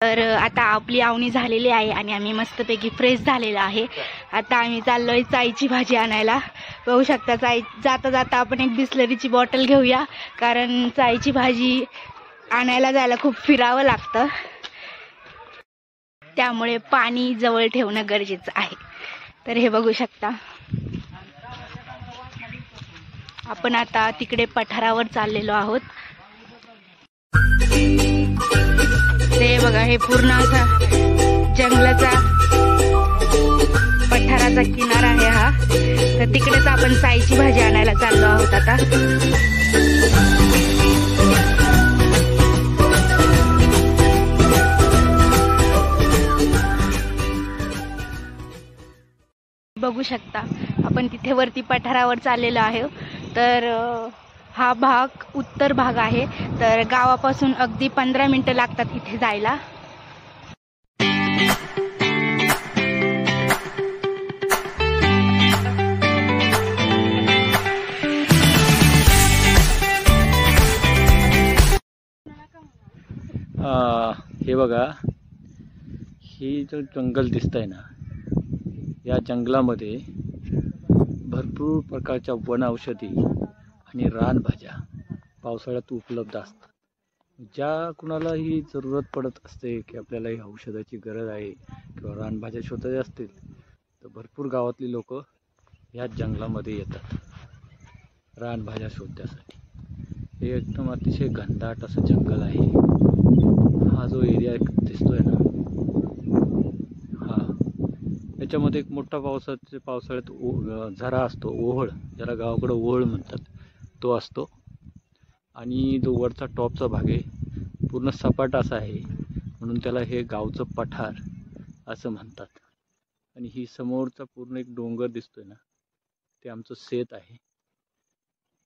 तर आता आपली आवणी झालेली आहे आणि आम्ही मस्तपैकी फ्रेश झालेला आहे। आता आम्ही चाललोय चाईची भाजी आणायला। बघू शकता चाई जाता जाता आपण एक बिस्लरीची बॉटल घेऊया, कारण चाईची भाजी आणायला जायला खूप फिरावं लागतं, त्यामुळे पाणी जवळ ठेवणं गरजेचं आहे। तर हे बघू शकता आपण आता तिकडे पठारावर चाललेलो आहोत। ते बघा हे पूर्ण असा जंगलाचा पठाराचा किनारा आहे हा। तर तिकडेच आपण चाईची भाजी आणायला चाललो आहोत आता। बघू शकता आपण तिथे वरती पठारावर चाललेलो आहे। तर हा भाग उत्तर भाग आहे, तर गावापासून अगदी 15 मिनिटं लागतात इथे जायला। हे बघा, ही जो जंगल दिसतंय ना, या जंगलामध्ये भरपूर प्रकारच्या वन औषधी आणि रानभाज्या पावसाळ्यात उपलब्ध असतात। ज्या कुणाला ही जरूरत पडत असते की आपल्याला ही औषधाची गरज आहे किंवा रानभाज्या शोधायच्या असतील, तर भरपूर गावातली लोक या जंगलामध्ये येतात रानभाज्या शोधण्यासाठी। हे एकदम अतिशय घनदाट असं जंगल आहे। हा जो एरिया दिसतोय ना, हा याच्यामध्ये एक मोठा पावसाळ्यात झरा असतो, ओहळ, ज्याला गावाकडे ओहळ म्हणतात, तो असतो। आणि जो वरचा टॉपचा भाग आहे पूर्ण सपाट असा आहे, म्हणून त्याला हे गावचं पठार असं म्हणतात। आणि ही समोरचा पूर्ण एक डोंगर दिसतोय ना, ते आमचं शेत आहे।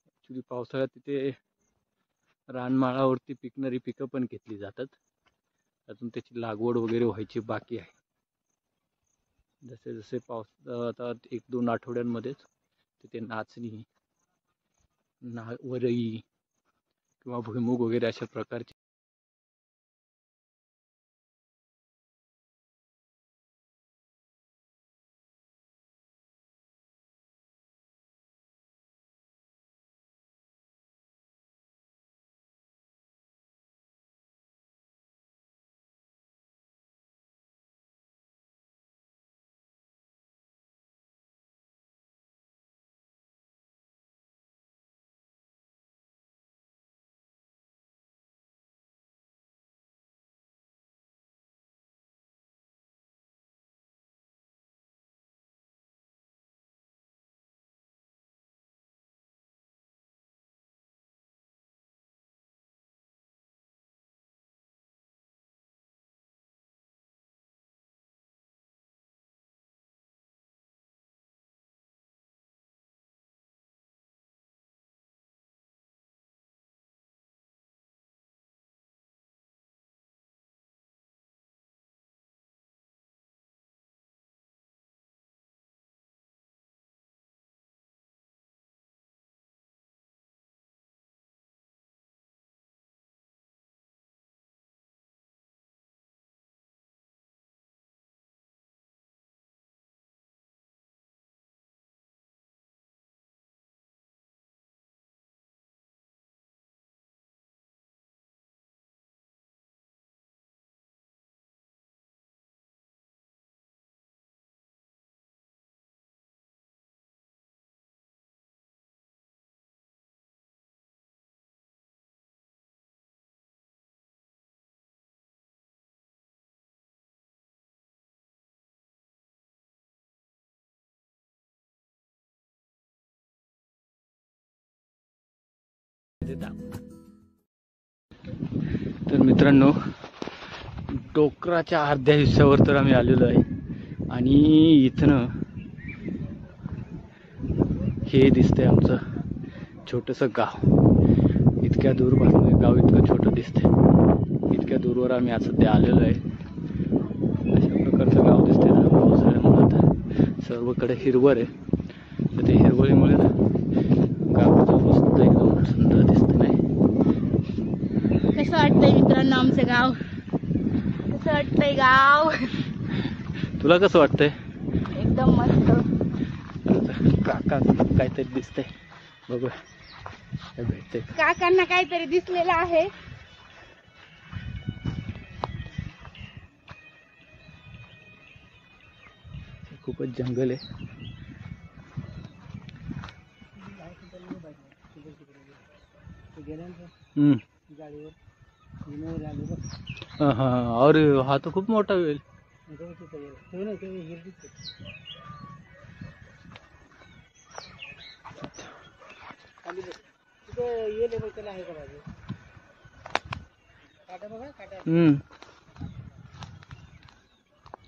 ॲक्च्युली पावसाळ्यात तिथे रानमाळावरती पिकणारी पिकं पण घेतली जातात, अजून त्याची लागवड वगैरे व्हायची बाकी आहे। जसे जसे पाऊस आता 1-2 आठवड्यांमध्येच तिथे नाचणी, वरई किंवा भुईमूग वगैरे अशा प्रकारचे तर मित्रांनो, डोंगराच्या अर्ध्या हिस्स्यावर तर आम्ही आलेलो आहे आणि इथनं हे दिसतंय आमचं छोटंसं गाव। इतक्या दूरपासून गाव इतकं छोटं दिसतंय, इतक्या दूरवर आम्ही आज सध्या आलेलो आहे। अशा प्रकारचं गाव दिसतंय ना पावसाळ्यामुळे। आता सर्वकडे हिरवळ आहे, तर ते हिरवळीमुळे ना गावाचं मस्त एकदम सुंदर दिसतं नाही। कसं वाटतंय मित्रांनो आमचं गाव? वाटतंय गाव. तुला कसं वाटतंय? एकदम मस्त. काका काहीतरी दिसतंय, बघूया काय भेटतंय. काकांना काहीतरी दिसलेलं आहे. खूपच जंगल आहे. और हा तो खूप मोठा वेल.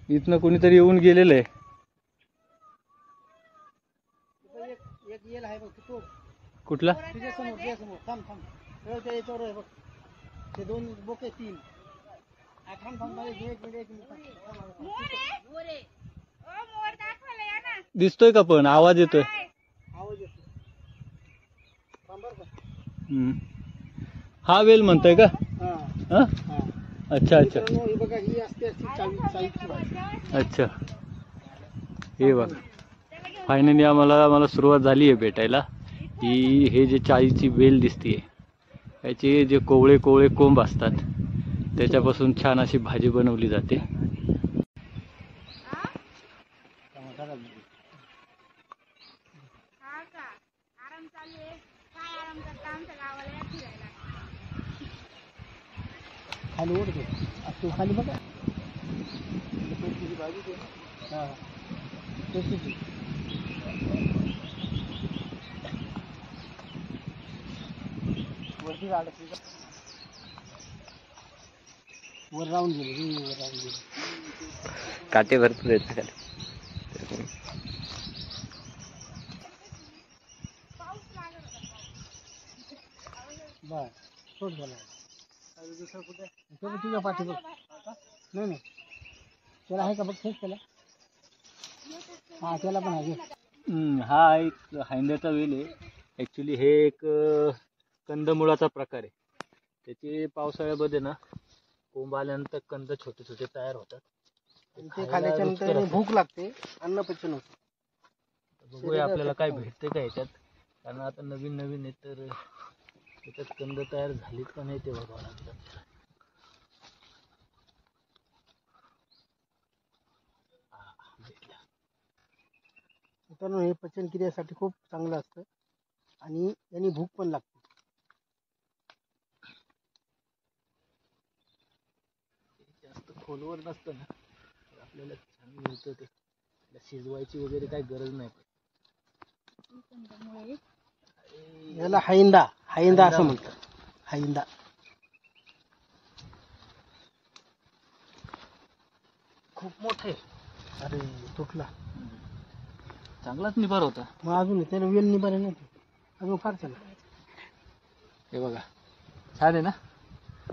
इथनं कोणीतरी येऊन गेलेलं आहे. कुठला? दिसतोय का? पण आवाज येतोय. हा वेल म्हणताय का? हा, अच्छा अच्छा अच्छा. हे बघ, फायनली मला सुरुवात झाली आहे भेटायला. ही हे जे चाळीची वेल दिसतीये, याचे जे कोवळे कोवळे कोंब असतात त्याच्यापासून छान अशी भाजी बनवली जाते. खाली ओढतो तू, खाली बघा. वर राहून गेले, वर राहून गेले. काटे भरपूर आहेत खाली. बर, सोड झाला. दुसरं कुठे? तुझ्या पाठी बघ. नाही नाही, त्याला आहे का बघ, तेच त्याला. हा, त्याला पण आहे. हा एक हांड्याचा वेल आहे. ॲक्च्युली हे एक कंदमुळाचा प्रकार आहे. त्याचे पावसाळ्यामध्ये ना कोंब आल्यानंतर कंद छोटे छोटे तयार होतात. ते खाल्ल्याच्या नंतर भूक लागते, अन्न पचन होतं. बघूया आपल्याला काय भेटते का याच्यात, कारण आता नवीन नवीन आहे तर त्याच्यात कंद तयार झालीत का नाही ते बघावं लागतं. मित्रांनो, हे पचन क्रियेसाठी खूप चांगलं असतं आणि यांनी भूक पण लागते. जास्त खोलवर नसतं ना तर आपल्याला छान मिळतं. ते शिजवायची वगैरे काही गरज नाही. याला हाइंदा हाइंदा असं म्हणतात. हाइंदा खूप मोठे. अरे तुटला. चांगलाच निभार होता. मग अजून त्याला वेल निभार नाही, अजून फार चांगला. हे बघा, छान आहे ना.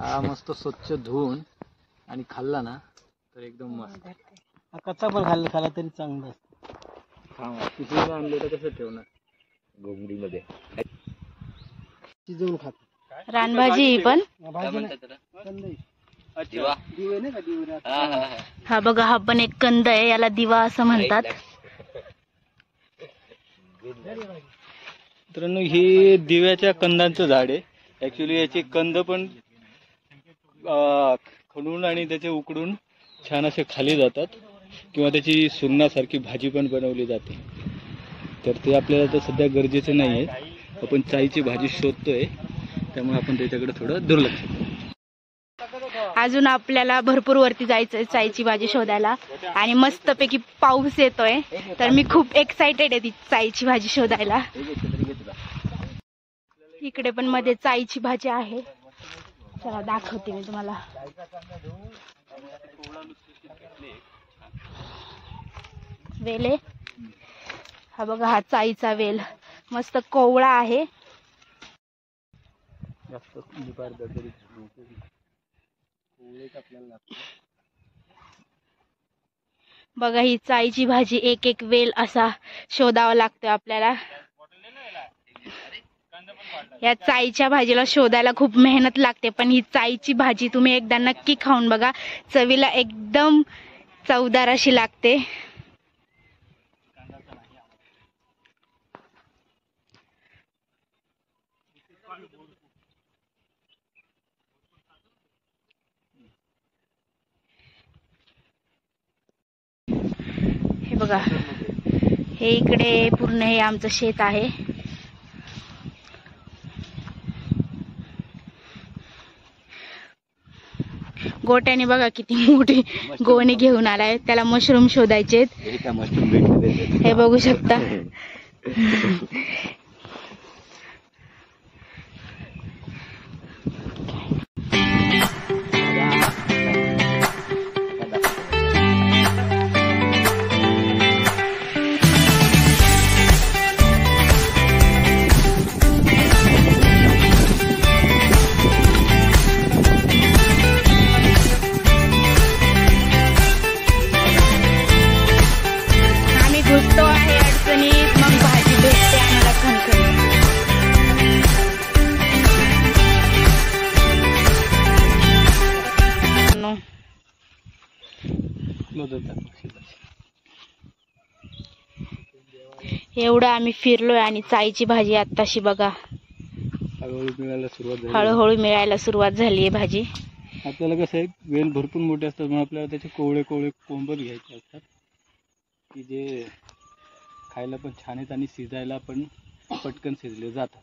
हा मस्त स्वच्छ धुवून आणि खाल्ला ना तर एकदम मस्त. कच्चा पण खाल्ला तरी चांगलं असतं. तिथे आणलं तर कसं ठेवणार? घोंगडीमध्ये शिजवून खात. रानभाजी पण. हा बघा, हा पण एक कंद आहे, याला दिवा असं म्हणतात. मित्रांनो, हे दिव्याच्या कंदांचं झाड आहे. ऍक्च्युली याचे कंद पण खणून आणि त्याचे उकडून छान असे खाली जातात, किंवा त्याची सुरणासारखी भाजी पण बनवली जाते. तर ते आपल्याला तर सध्या गरजेचं नाही आहे. आपण चाईची भाजी शोधतोय, त्यामुळे आपण त्याच्याकडे थोडं दुर्लक्ष करतो. अजून आपल्याला भरपूर वरती जायचंय चाईची भाजी शोधायला, आणि मस्तपैकी पाऊस येतोय, तर मी खूप एक्साइटेड आहे ती चाईची भाजी शोधायला. इकडे पण मध्ये चाईची भाजी आहे, चला दाखवते मी तुम्हाला. वेल, हा बघा, हा चाईचा वेल मस्त कोवळा आहे. बघा, ही चाईची भाजी एक एक वेल असा शोधावा लागतो आपल्याला. या चाईच्या भाजीला शोधायला खूप मेहनत लागते, पण ही चाईची भाजी तुम्ही एकदा नक्की खाऊन बघा. चवीला एकदम चवदार अशी लागते. हे बघा, हे इकडे पूर्ण हे आमचं शेत आहे. गोट्याने बघा किती मोठी गोणी घेऊन आलाय. त्याला मशरूम शोधायचे. हे बघू शकता. घुसतो आहे अडचणीत, मग भाजी भेटते आम्हाला खणखणीत. एवढं आम्ही फिरलोय आणि चाईची भाजी आत्ताशी बघा हळूहळू मिळायला सुरुवात झाली आहे भाजी. आपल्याला कसं आहे, वेल भरपूर मोठे असतात म्हणून आपल्याला त्याचे कोवळे कोवळे कोंबत घ्यायचे असतात की जे खायला पण छान आहेत आणि शिजायला पण पटकन शिजले जातात.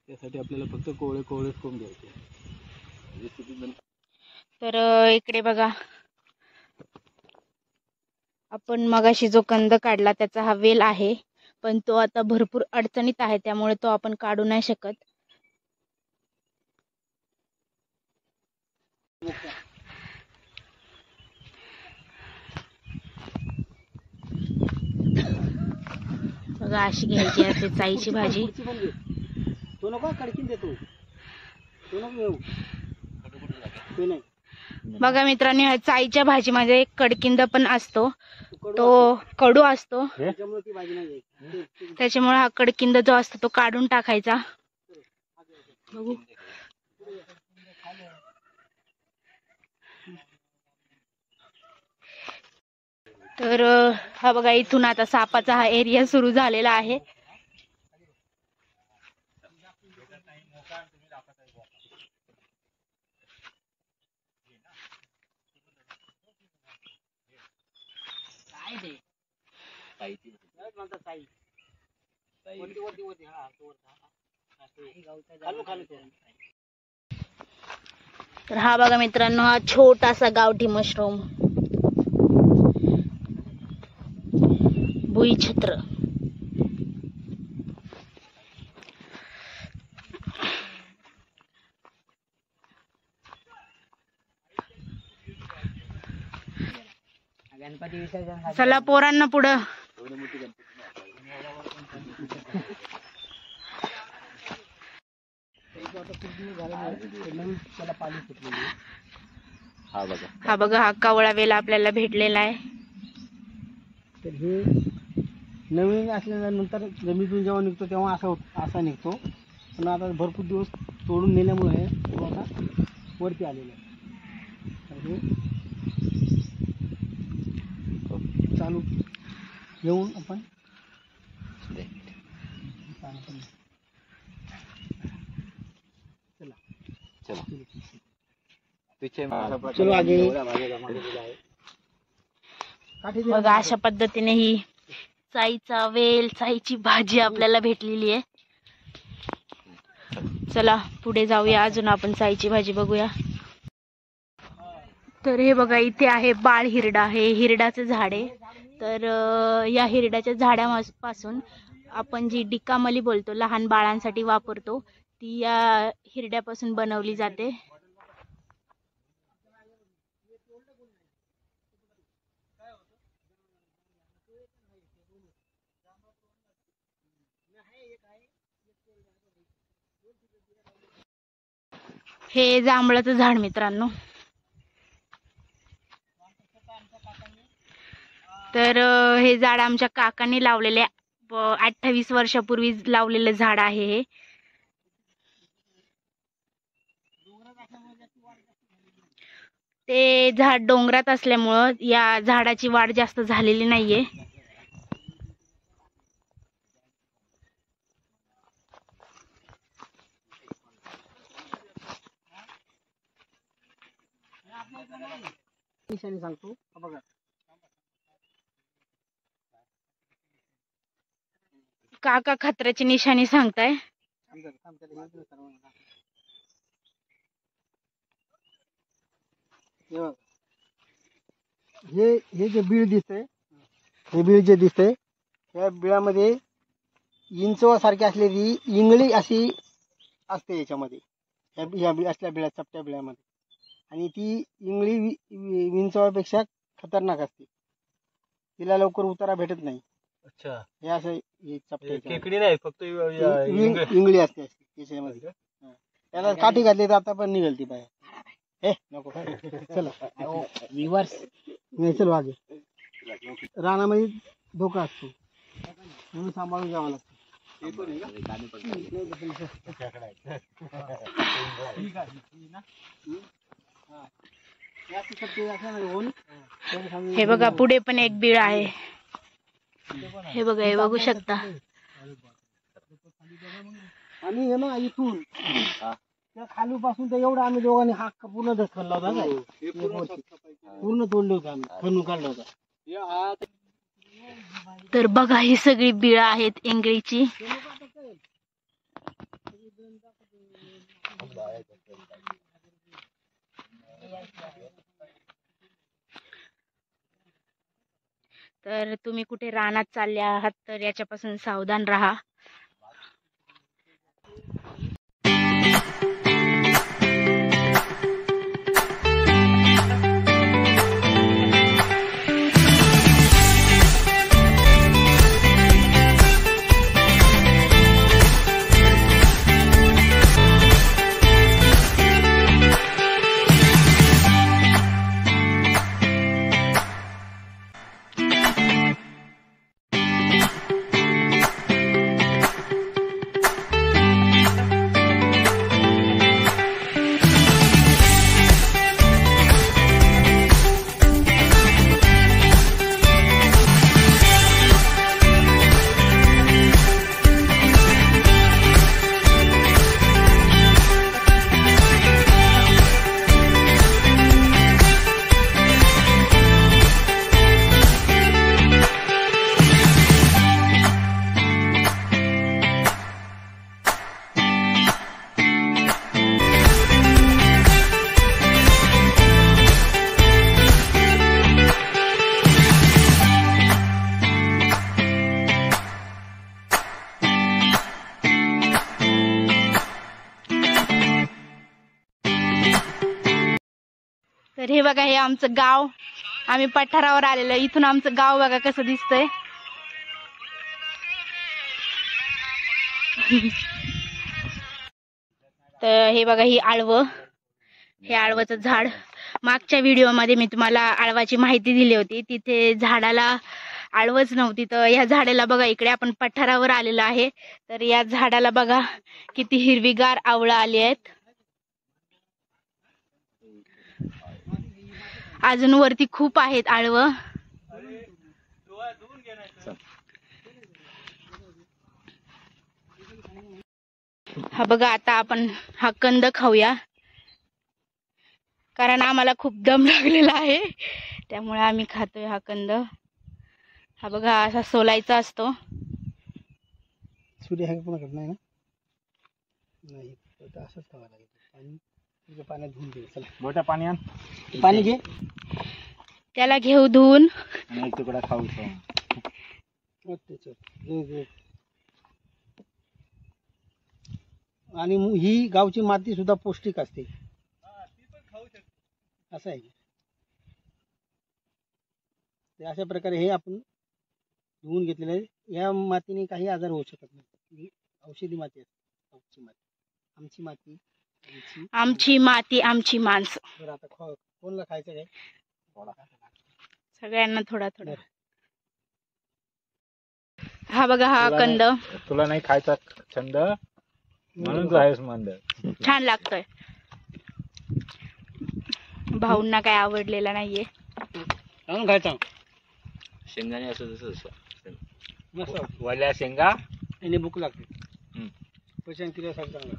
त्यासाठी आपल्याला फक्त कोवळे कोवळेच कोंब घ्यायचे. तर इकडे बघा, आपण मगाशी जो कंद काढला त्याचा हा वेल आहे, पण तो आता भरपूर अडचणीत आहे, त्यामुळे तो आपण काढू नाही शकत. बघा, अशी घ्यायची असते चाईची भाजी. तो नको कडकीन देतो, तो नको घेऊ, तो नाही. बघा मित्रांनो, ह्या चाईच्या भाजीमध्ये एक कडकिंद पण असतो, तो कडू असतो. त्याच्यामुळे हा कडकिंद जो असतो तो काढून टाकायचा. बघू, तर हा बघा, इथून आता सापाचा हा एरिया सुरू झालेला आहे. तर हा बघा मित्रांनो, हा छोटासा गावठी मशरूम, भुईछत्र. गणपती विसर्जन चला पोरांना पुढं. हा बघा, हा कावळा वेल आपल्याला भेटलेला आहे. तर हे नवीन असल्यानंतर जमिनीतून जेव्हा निघतो तेव्हा असा निघतो, पण आता भरपूर दिवस तोडून नेल्यामुळे तो आता वरती आलेला आहे. तर हे चालू येऊन आपण चलो आगे. बघा, अशा पद्धतीने ही चाईचा वेल, चाईची भाजी आपल्याला भेटलेली आहे. चला पुढे जाऊया, अजून आपण चाईची भाजी बघूया. तर हे बघा, इथे आहे बाळ हिरडा. हे हिरडाचं झाड आहे. तर या हिरड्याच्या झाडापासून आपण जी डिकामली बोलतो, लहान बाळांसाठी वापरतो, ती या हिरड्यापासून बनवली जाते. हे जांभळाचं झाड मित्रांनो. तर हे झाड आमच्या काकांनी लावलेले, 28 वर्षापूर्वी लावलेलं झाड आहे हे. ते झाड डोंगरात असल्यामुळं या झाडाची वाढ जास्त झालेली नाहीये. निशाणी सांगतो हा बघा. काका खतऱ्याची निशाणी सांगताय. हे जे बीळ दिसतंय, हे बीळ जे दिसतंय, या बिळामध्ये इंचवासारखी असलेली इंगळी अशी असते याच्यामध्ये, या असल्या बिळा चपट्या बिळामध्ये. आणि ती इंगळी विंचवापेक्षा खतरनाक असते, तिला लवकर उतारा भेटत नाही. अच्छा, हे असं चपटे खेकडी नाही, फक्त इंगळी असते त्याच्यामध्ये. त्याला काठी घातली तर आता पण निघेल ती बाहेर. हे नको चला विवर्स नाही, चलो आगे. रानामध्ये धोका असतो म्हणून सांभाळून जावं लागतं. हे बघा पुढे पण एक बीळ आहे. हे बघा, हे बघू शकता. आणि हे ना इथून त्या खाली पासून तर एवढं आम्ही दोघांनी हा पूर्ण ढकलला होता काय, पूर्ण तोडलं होतं आम्ही, खणून काढलं होतं. तर बघा ही सगळी बिळ आहेत इंगळीची. तर तुम्ही कुठे रानात चालले आहात तर याच्यापासून सावधान राहा. तर हे बघा, हे आमचं गाव. आम्ही पठारावर आलेलो. इथून आमचं गाव बघा कसं दिसतंय. तर हे बघा, ही आळवं, हे आळवाचं झाड. मागच्या व्हिडिओमध्ये मी तुम्हाला आळवाची माहिती दिली होती. तिथे झाडाला आळवच नव्हती, तर या झाडाला बघा, इकडे आपण पठारावर आलेलो आहे. तर या झाडाला बघा किती हिरवीगार आवळं आली आहेत. अजून वरती खूप आहेत आळवं. हा बघा, आता आपण हा कंद खाऊया, कारण आम्हाला खूप दम लागलेला आहे, त्यामुळे आम्ही खातोय हा कंद. हा बघा, असा सोलायचा असतो. सूर्य आहे पण नाही ना, नाही असंच खावं लागेल. आणि तुझं पाण्यात धुवून घे. चला मोठ्या पाणी आण, पाणी घे, त्याला घेऊ धुवून. आणि एक तुकडा खाऊ. आणि ही गावची माती सुद्धा पौष्टिक असते, असं आहे. अशा प्रकारे हे आपण धुवून घेतलेलं आहे. या मातीने काही आजार होऊ शकत नाही. औषधी माती असते. आमची माती, आमची माती, आमची माणसं. बरं, आता कोणला खायचं काय? सगळ्यांना थोडा थोडा. हा बघा, हा कंद. तुला नाही खायचा छंद म्हणून तू आहेस मंद. छान लागतोय. भाऊंना काय आवडलेला नाहीये. आणून खायचा शेंगाने असं जसं मस्त वाल्या शेंगा. आणि भूक लागते. पचन क्रियासाठी चांगला.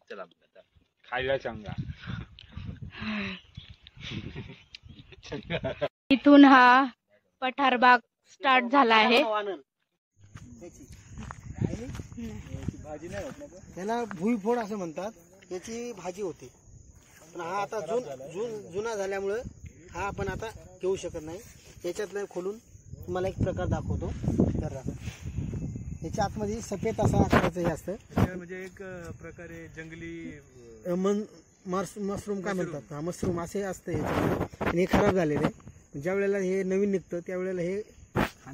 चला आता खायला शेंगा. इथून हा पठार बाग स्टार्ट झाला आहे. त्याला भुईफोड असं म्हणतात. त्याची भाजी होते. पण हा आता जुना झाल्यामुळं हा आपण आता घेऊ शकत नाही. याच्यातलं खोलून तुम्हाला एक प्रकार दाखवतो. तर याच्या आतमध्ये सफेद असा आकाराचं हे असतं. म्हणजे एक प्रकारे जंगली मशरूम काय म्हणतात. हा मशरूम असे असतं याच्यामध्ये. आणि हे खराब झालेलं आहे. ज्या वेळेला हे नवीन निघतं त्यावेळेला हे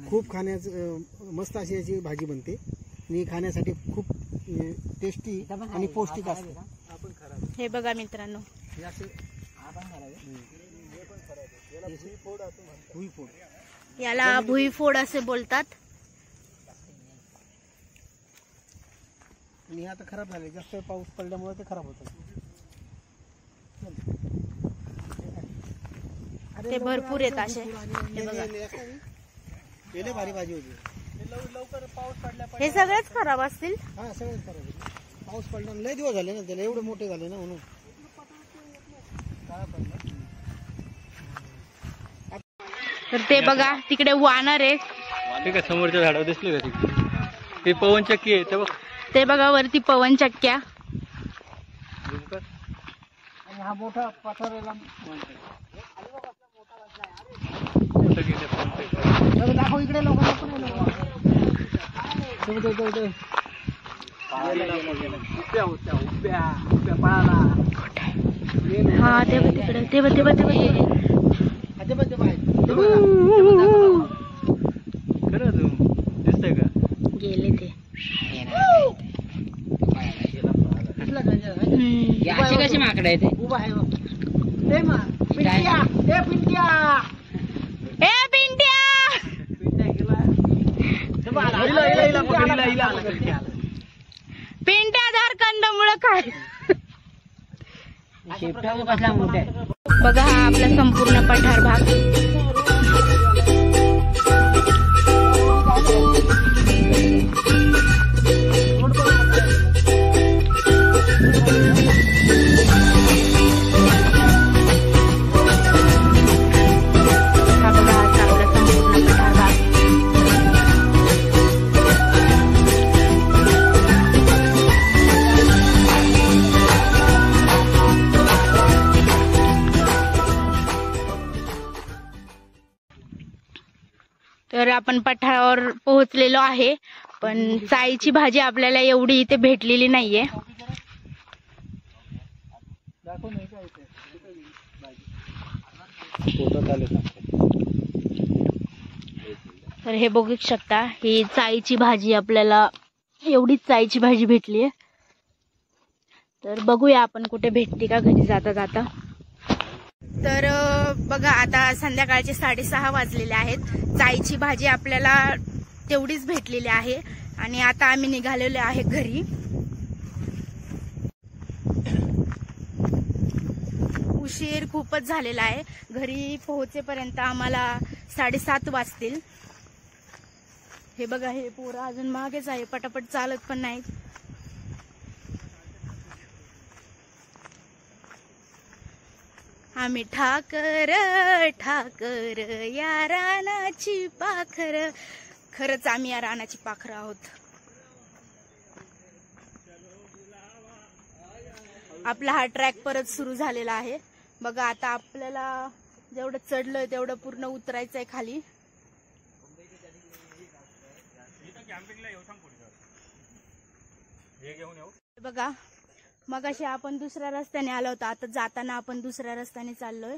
खूप खाण्याचं मस्त अशी याची भाजी बनते. आणि खाण्यासाठी खूप टेस्टी आणि पौष्टिक असते. हे बघा मित्रांनो, हे असे भुईफोड. याला भुईफोड असे बोलतात. आणि हे आता खराब झाले. जास्त पाऊस पडल्यामुळे ते खराब होतं. ते भरपूर आहेत असे. हे बघा, लय भारी भाजी होती. लवकर पाऊस पडल्या हे सगळेच खराब असतील. हा सगळेच खराब होते. पाऊस पडला लय दिवस झाले ना त्याला. एवढे मोठे झाले ना म्हणून. तर ते बघा तिकडे वानर आहे. ते का समोरच्या झाडावर दिसले का तिकडे? हे पवन चक्की आहे. ते बघ. ते बघा वरती पवन चक्क्या. आणि हा मोठा पठाराला दाखव इकडे लोकांना पण हा ते बघ तिकडे. ते बघ ते बघ ते बघ. खरं दिसतंय का? गेले ते. कशी माकडे आहे ते उभा आहे. पिंट्या धार कंदमुळं काय. बघा हा आपला संपूर्ण पठार भाग. तर आपण पठारावर पोहोचलेलो आहे. पण चाईची भाजी आपल्याला एवढी इथे भेटलेली नाहीये. तर हे बघू शकता, ही चाईची भाजी आपल्याला एवढीच चाईची भाजी भेटली आहे. तर बघूया आपण कुठे भेटते का घरी जाता जाता. तर बघा आता संध्याकाळचे 6:30 वाजलेले आहेत. चाईची भाजी आपल्याला तेवढीच भेटलेली आहे. आणि आता आम्ही निघालेलो आहे घरी. उशीर खूपच झालेला आहे. घरी पोहोचेपर्यंत आम्हाला 7:30 वाजतील. हे बघा हे पोरं अजून मागेच आहे. पटापट चालत पण नाहीत. आम्ही ठाकर ठाकर या रानाची पाखर. खरंच आम्ही या रानाची पाखर आहोत. आपला हा ट्रॅक परत सुरू झालेला आहे. बघा आता आपल्याला जेवढं चढलोय तेवढं पूर्ण उतरायचंय खाली. बघा मगाशी आपण दुसऱ्या रस्त्याने आलो होतो. आता जाताना आपण दुसऱ्या रस्त्याने चाललोय.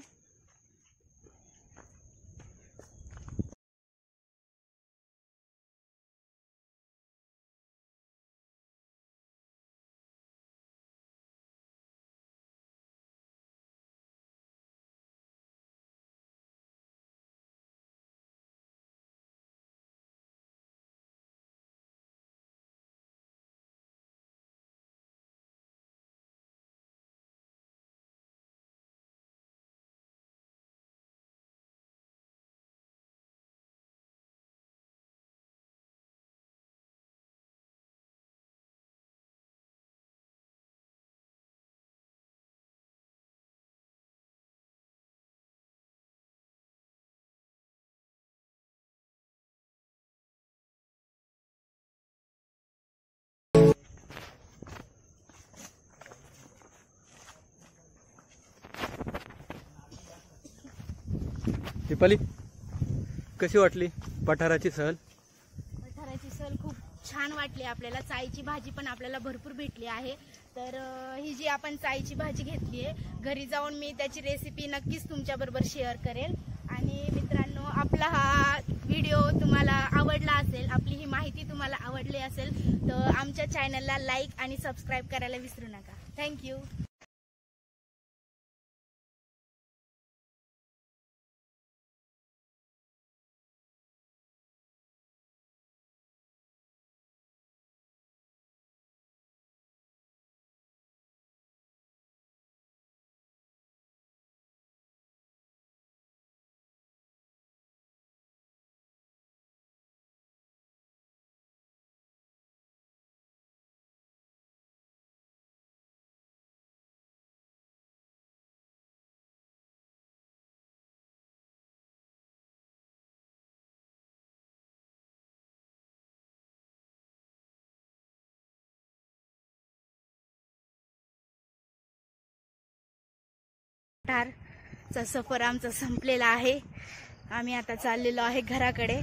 दीपाली, कशी वाटली पठाराची सहल? पठाराची सहल खूप छान वाटली आपल्याला. चाईची भाजी पण आपल्याला भरपूर भेटली आहे. तर ही जी आपण चाईची भाजी घेतली आहे, घरी जाऊन मी त्याची रेसिपी नक्कीच तुमच्याबरोबर शेअर करेल. आणि मित्रांनो, आपला हा व्हिडिओ तुम्हाला आवडला असेल, आपली ही माहिती तुम्हाला आवडली असेल, तर आमच्या चॅनलला लाईक आणि सबस्क्राईब करायला विसरू नका. थँक्यू. पठारचा सफर आमचा संपलेला आहे. आम्ही आता चाललेलो आहे घराकडे.